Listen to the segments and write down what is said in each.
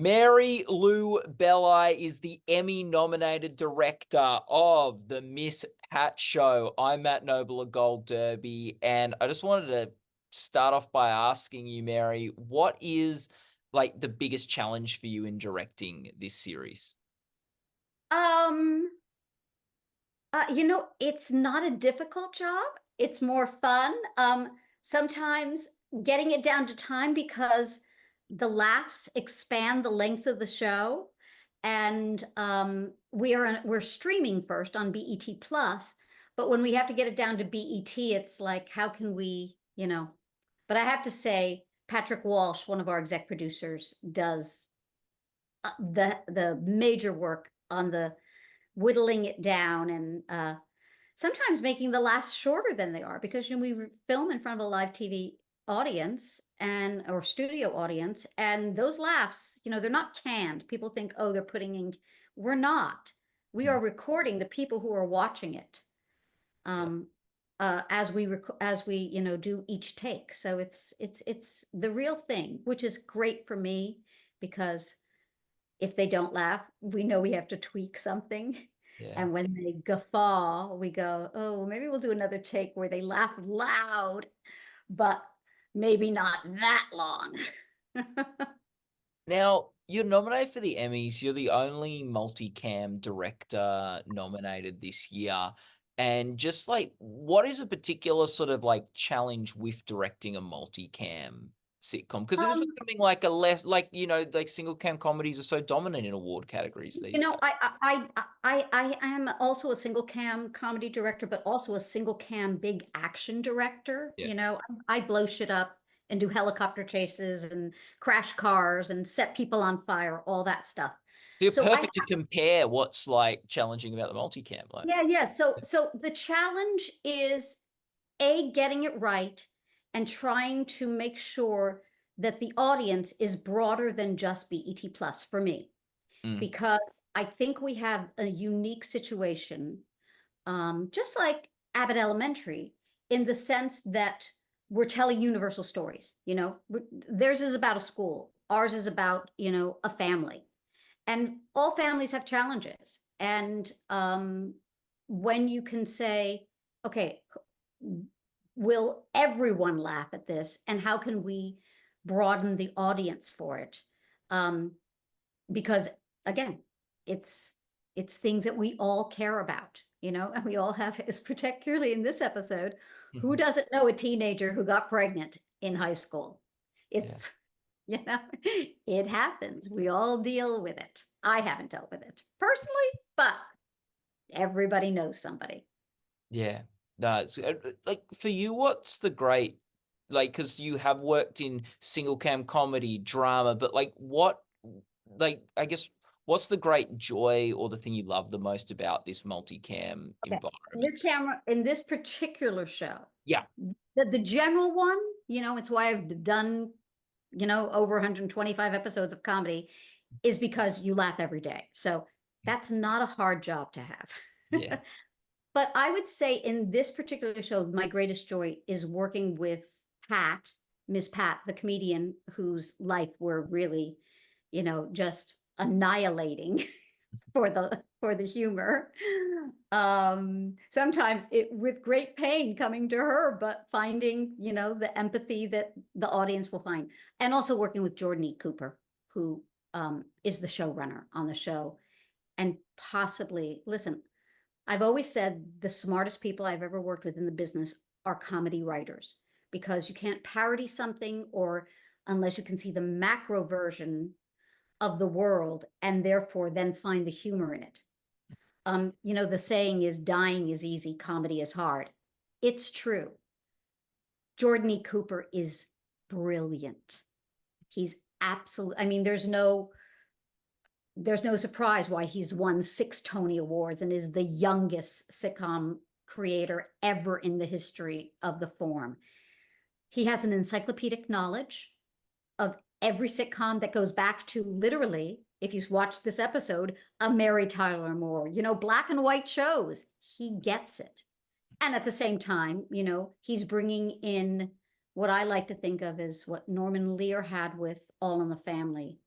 Mary Lou Belli is the Emmy-nominated director of the Miss Pat Show. I'm Matt Noble of Gold Derby, and I just wanted to start off by asking you, Mary, what is like the biggest challenge for you in directing this series? Um, it's not a difficult job. It's more fun. Sometimes getting it down to time because the laughs expand the length of the show. And we're streaming first on BET Plus, but when we have to get it down to BET, it's like, how can we. But I have to say, Patrick Walsh, one of our exec producers, does the major work on the whittling it down and sometimes making the laughs shorter than they are because we film in front of a live TV audience and or studio audience, and those laughs, they're not canned. People think, oh, they're putting in. We're not. We Mm, are recording the people who are watching it yeah. as we do each take. So it's the real thing, which is great for me because if they don't laugh, we know we have to tweak something. Yeah. And when they guffaw, we go, oh, maybe we'll do another take where they laugh loud, but maybe not that long. Now, you're nominated for the Emmys. You're the only multicam director nominated this year. And just like, what is a particular sort of like challenge with directing a multicam sitcom? Because it is Um, becoming like a less, like, like single cam comedies are so dominant in award categories you these days. know, I am also a single cam comedy director, but also a single cam big action director. Yeah. I blow shit up and do helicopter chases and crash cars and set people on fire, all that stuff. So you're So I perfect to compare what's like challenging about the multicam. Like, Yeah. So the challenge is getting it right and trying to make sure that the audience is broader than just BET Plus for me, mm, because I think we have a unique situation, just like Abbott Elementary, in the sense that we're telling universal stories. Theirs is about a school, ours is about, a family, and all families have challenges. And when you can say, okay, will everyone laugh at this? And how can we broaden the audience for it? Um, because again, it's it's things that we all care about, and we all have, is particularly in this episode, who mhm, doesn't know a teenager who got pregnant in high school? yeah. It's you know, it happens. We all deal with it. I haven't dealt with it personally, but everybody knows somebody. Yeah. No, it's like for you, what's the great like because you have worked in single cam comedy, drama, but like like I guess what's the great joy or the thing you love the most about this multicam Okay. environment? In this particular show, Yeah. the general one, it's why I've done, over 125 episodes of comedy, is because you laugh every day. So that's not a hard job to Yeah. have. But I would say in this particular show, my greatest joy is working with Pat, Miss Pat, the comedian whose life we're really, just annihilating for the humor. Sometimes it with great pain coming to her, but finding, the empathy that the audience will find. And also working with Jordan E. Cooper, who is the showrunner on the show. And possibly, listen, I've always said the smartest people I've ever worked with in the business are comedy writers, because you can't parody something or unless you can see the macro version of the world and therefore then find the humor in it. The saying is dying is easy, comedy is hard. It's true. Jordan E. Cooper is brilliant. He's absolute. I mean, there's no surprise why he's won 6 Tony Awards and is the youngest sitcom creator ever in the history of the form. He has an encyclopedic knowledge of every sitcom that goes back to, literally, if you watch this episode, a Mary Tyler Moore, black and white shows. He gets it. And at the same time, he's bringing in what I like to think of as what Norman Lear had with All in the Family.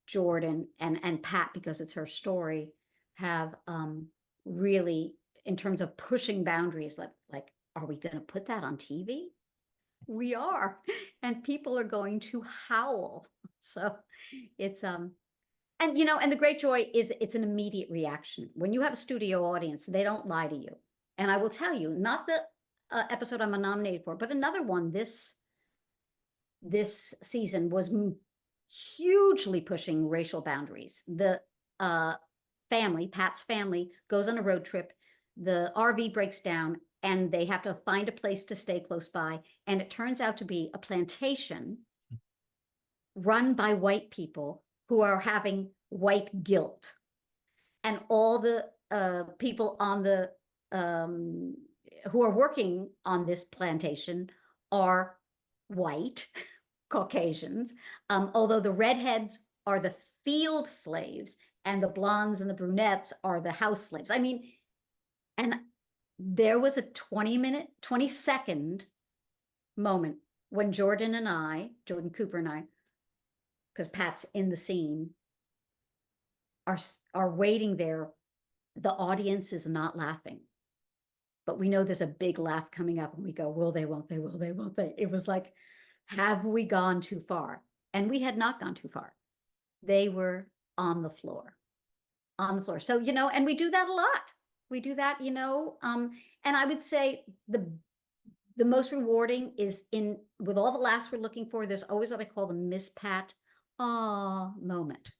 Jordan and Pat, because it's her story, have really, in terms of pushing boundaries, like, are we going to put that on TV? We are, and people are going to howl. So it's and and the great joy is it's an immediate reaction. When you have a studio audience, they don't lie to you. And I will tell you, not the episode I'm nominated for, but another one this season was hugely pushing racial boundaries. The Pat's family, goes on a road trip. The RV breaks down, and they have to find a place to stay close by. And it turns out to be a plantation run by white people who are having white guilt. And all the people on the who are working on this plantation are white Caucasians, although the redheads are the field slaves and the blondes and the brunettes are the house slaves. I mean, and there was a 20-second moment when Jordan Cooper and I, because Pat's in the scene, are waiting there. The audience is not laughing, but we know there's a big laugh coming up, and we go, will they, won't they, will they, won't they? It was like, have we gone too far? And we had not gone too far. They were on the floor. So, and we do that a lot. We do that, and I would say the most rewarding is with all the laughs we're looking for, there's always what I call the Miss Pat moment.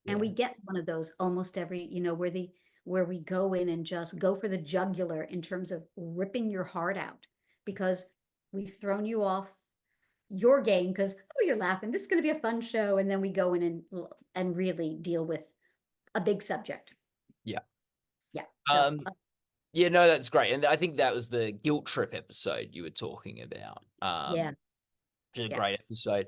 And we get one of those almost every, where we go in and just go for the jugular in terms of ripping your heart out, because we've thrown you off your game because, oh, you're laughing, this is going to be a fun show. And then we go in and really deal with a big subject. Yeah. Yeah. So, yeah, no, that's great. And I think that was the guilt trip episode you were talking about. yeah. Which is a great episode.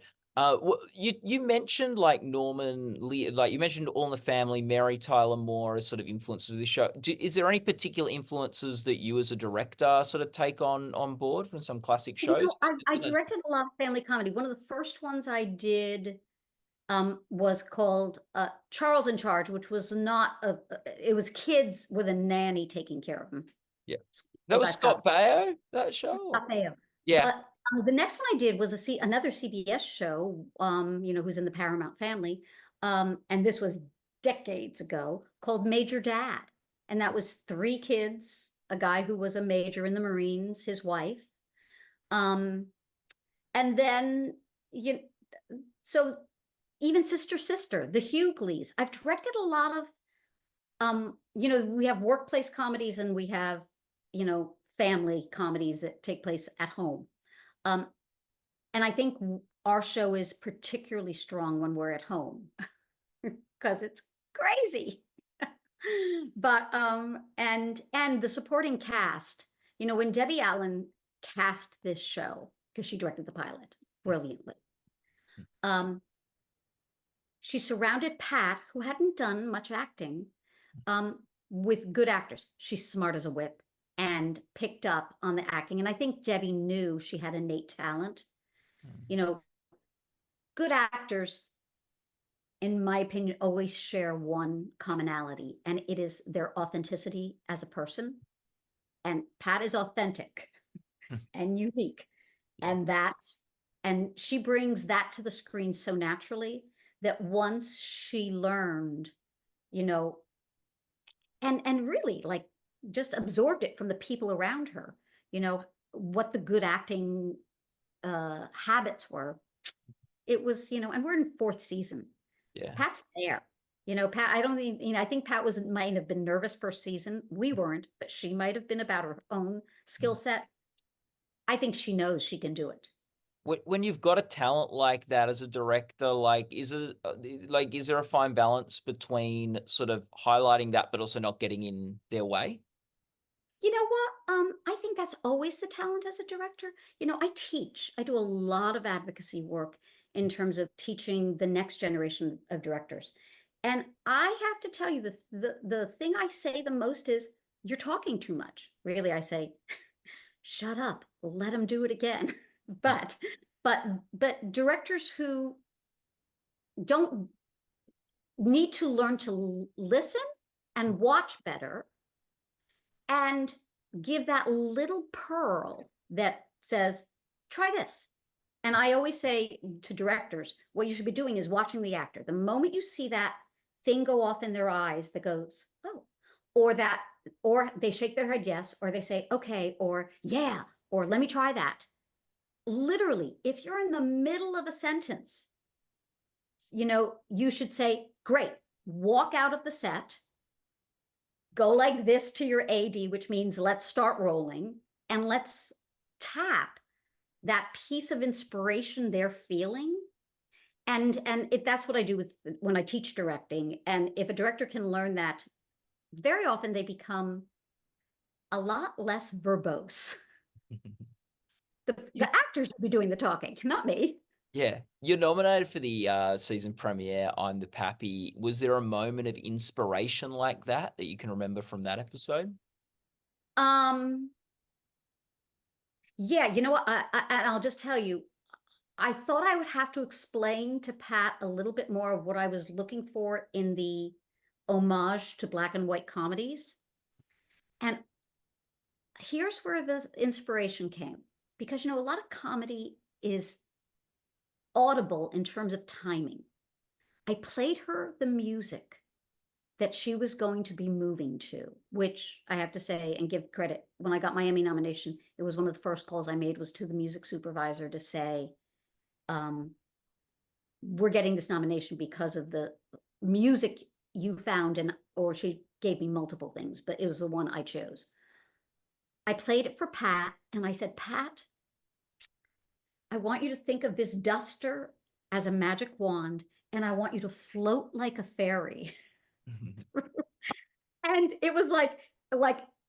You mentioned like Norman Lee, like you mentioned All in the Family, Mary Tyler Moore as sort of influences of the show. Is there any particular influences that you as a director sort of take on board from some classic shows? I directed a lot of family comedy. One of the first ones I did was called Charles in Charge, which was not it was kids with a nanny taking care of them. Yeah. That was Scott Baio, that show? Scott Baio. Yeah. But the next one I did was another CBS show, who's in the Paramount family. And this was decades ago, called Major Dad. And that was 3 kids, a guy who was a major in the Marines, his wife. And then, so even Sister, the Hughleys. I've directed a lot of, we have workplace comedies and we have, family comedies that take place at home. And I think our show is particularly strong when we're at home because it's crazy. But and the supporting cast, when Debbie Allen cast this show, because she directed the pilot brilliantly, she surrounded Pat, who hadn't done much acting, with good actors. She's smart as a whip and picked up on the acting. And I think Debbie knew she had innate talent. Good actors, in my opinion, always share one commonality, and it is their authenticity as a person. And Pat is authentic and unique. And she brings that to the screen so naturally that once she learned, and really like just absorbed it from the people around her, what the good acting habits were. It was, and we're in 4th season. Yeah. Pat's there. Pat, I don't think, I think Pat might have been nervous first season. We weren't, but she might have been about her own skill set. I think she knows she can do it. When you've got a talent like that as a director, like, is there a fine balance between sort of highlighting that, but also not getting in their way? You know what? I think that's always the talent as a director. I teach. I do a lot of advocacy work in terms of teaching the next generation of directors. And I have to tell you, the thing I say the most is, you're talking too much. Really, I say, shut up, let them do it again. But directors who don't need to learn to listen and watch better and give that little pearl that says, try this. And I always say to directors, what you should be doing is watching the actor. The moment you see that thing go off in their eyes that goes, oh, or that, or they shake their head yes, or they say, okay, or yeah, or let me try that. Literally, if you're in the middle of a sentence, you should say, great, walk out of the set, go like this to your AD, which means let's start rolling, and let's tap that piece of inspiration they're feeling. And that's what I do when I teach directing. And if a director can learn that, very often they become a lot less verbose. The You- actors will be doing the talking, not me. Yeah, you're nominated for the season premiere, I'm the Pappy. Was there a moment of inspiration like that you can remember from that episode? Um, yeah, you know what? And I'll just tell you, I thought I would have to explain to Pat a little bit more of what I was looking for in the homage to black and white comedies. And here's where the inspiration came. Because, a lot of comedy is audible in terms of timing. I played her the music that she was going to be moving to, which I have to say and give credit. When I got my Emmy nomination, it was one of the first calls I made was to the music supervisor to say, we're getting this nomination because of the music you found, or she gave me multiple things, but it was the one I chose. I played it for Pat and I said, Pat, I want you to think of this duster as a magic wand, and I want you to float like a fairy. And it was like,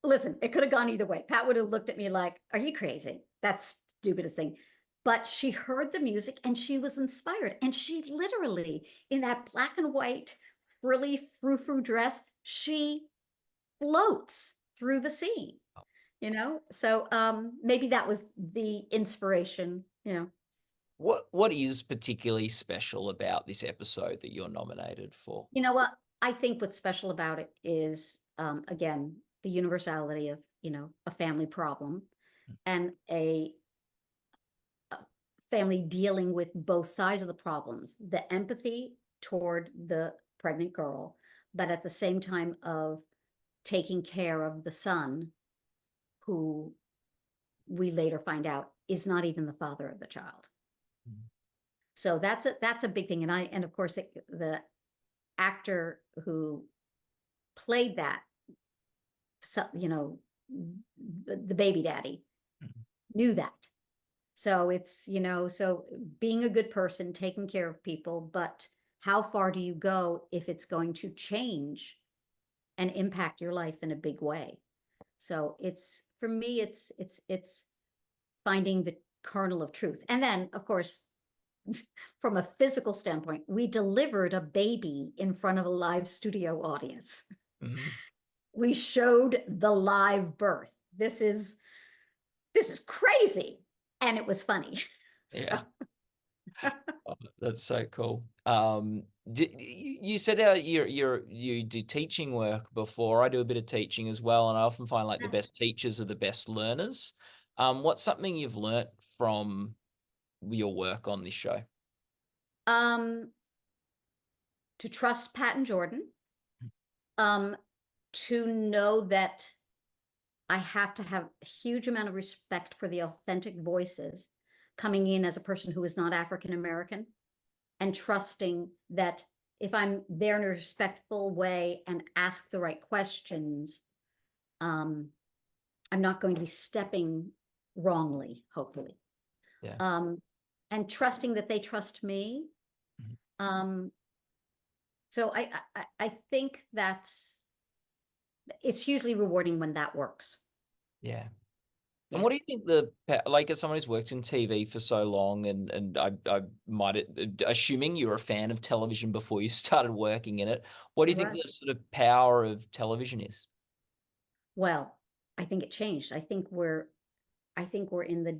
listen, it could have gone either way. Pat would have looked at me like, are you crazy? That's stupidest thing. But she heard the music and she was inspired. And she literally, in that black and white, frilly frou-frou dress, she floats through the scene. So maybe that was the inspiration. What is particularly special about this episode that you're nominated for? You know what? I think what's special about it is, again, the universality of, a family problem and a family dealing with both sides of the problems, the empathy toward the pregnant girl, but at the same time of taking care of the son who we later find out is not even the father of the child. Mm. So that's a big thing. And of course the actor who played that, the baby daddy Mhm. knew that. So so being a good person, taking care of people, but how far do you go if it's going to change and impact your life in a big way? So for me, it's finding the kernel of truth. And then, of course, from a physical standpoint, we delivered a baby in front of a live studio audience. Mhm. We showed the live birth. This is crazy, and it was funny. So, Yeah. Oh, that's so cool. You said you do teaching work before. I do a bit of teaching as well, and I often find like the best teachers are the best learners. What's something you've learnt from your work on this show? um, to trust Pat and Jordan, um, to know that I have to have a huge amount of respect for the authentic voices coming in as a person who is not African American, and trusting that if I'm there in a respectful way and ask the right questions, um, I'm not going to be stepping wrongly, hopefully. Yeah. Um, and trusting that they trust me. Mhm. Um, so I think it's hugely rewarding when that works. Yeah. And Yeah. what do you think like as someone who's worked in TV for so long, and I might assuming you're a fan of television before you started working in it, what do I you think was. the sort of power of television is? Well, I think it changed. I think we're in the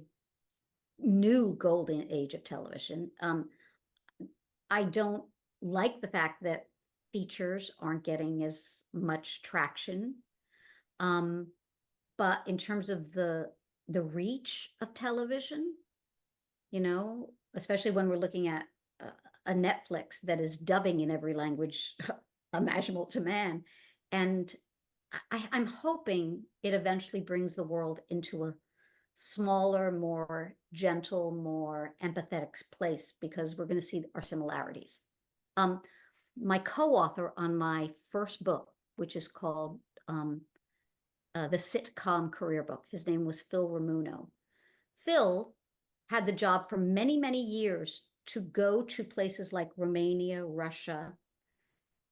new golden age of television. I don't like the fact that features aren't getting as much traction. But in terms of the reach of television, especially when we're looking at a Netflix that is dubbing in every language imaginable to man. And I'm hoping it eventually brings the world into a smaller, more gentle, more empathetic place, because we're going to see our similarities. My co-author on my first book, which is called The Sitcom Career Book, his name was Phil Ramuno. Phil had the job for many, many years to go to places like Romania, Russia,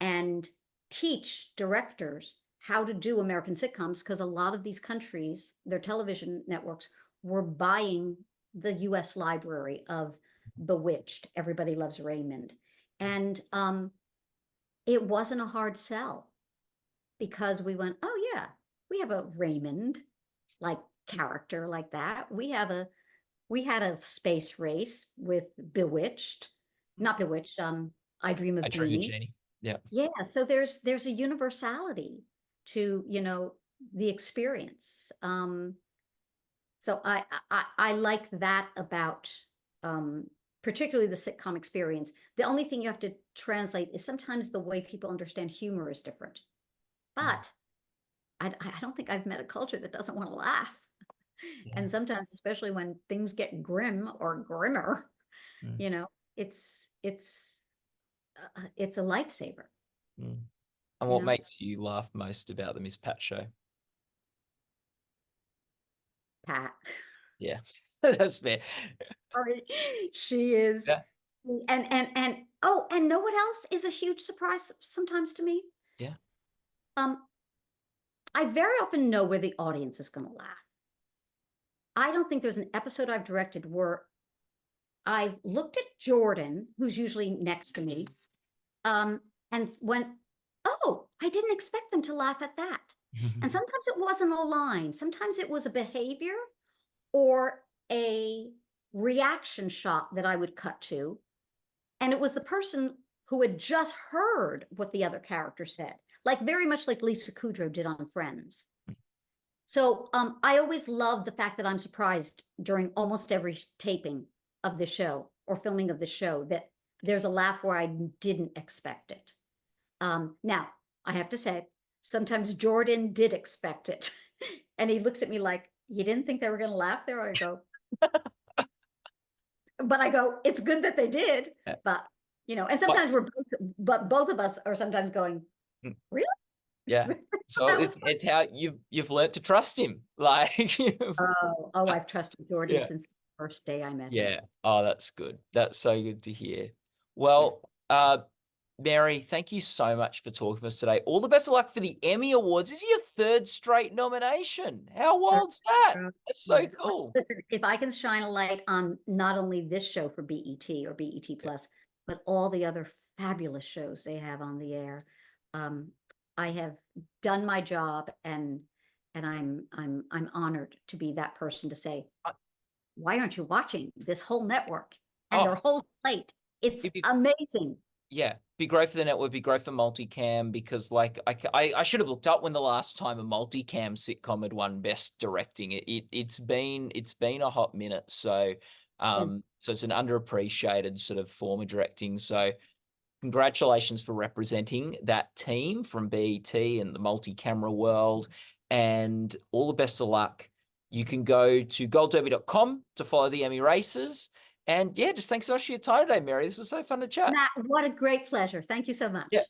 and teach directors how to do American sitcoms, because a lot of these countries, their television networks, were buying the US library of Bewitched, Everybody Loves Raymond. And it wasn't a hard sell, because we went, oh yeah, we have a Raymond like character like that. We had a space race with Bewitched, not Bewitched, I Dream of I Dream of Jeannie. Jeannie. Yeah. Yeah, so there's a universality to, the experience. So I like that about particularly the sitcom experience. The only thing you have to translate is sometimes the way people understand humor is different. But I don't think I've met a culture that doesn't want to laugh. Yeah. And sometimes, especially when things get grim or grimmer, it's a lifesaver. And what makes you laugh most about the Miss Pat show? Pat. Yeah, that's fair. She is. Yeah. And know what else is a huge surprise sometimes to me? Yeah. I very often know where the audience is going to laugh. I don't think there's an episode I've directed where I looked at Jordan, who's usually next to me, and went, oh, I didn't expect them to laugh at that. And sometimes it wasn't a line. Sometimes it was a behavior or a reaction shot that I would cut to. And it was the person who had just heard what the other character said, like very much like Lisa Kudrow did on Friends. So I always love the fact that I'm surprised during almost every taping of the show or filming of the show that there's a laugh where I didn't expect it. Now, I have to say, sometimes Jordan did expect it. And he looks at me like, you didn't think they were going to laugh there? I go, but I go, it's good that they did. But, and sometimes both of us are sometimes going, really? Yeah. So it's how you've learned to trust him. Like, I've trusted Jordan since the first day I met him. Yeah. Oh, that's good. That's so good to hear. Well, Mary, thank you so much for talking to us today. All the best of luck for the Emmy Awards. This is your third straight nomination. How wild's that? That's so cool. Listen, if I can shine a light on not only this show for BET or BET Plus, but all the other fabulous shows they have on the air, I have done my job, and I'm honored to be that person to say, why aren't you watching this whole network and their whole slate? It's amazing. Yeah, be great for the network, be great for multicam, because like I should have looked up when the last time a multicam sitcom had won Best Directing. It's been a hot minute. So so it's an underappreciated sort of form of directing. So congratulations for representing that team from BET and the multi-camera world, and all the best of luck. You can go to goldderby.com to follow the Emmy races. And yeah, just thanks so much for your time today, Mary. This was so fun to chat. Matt, what a great pleasure. Thank you so much. Yeah.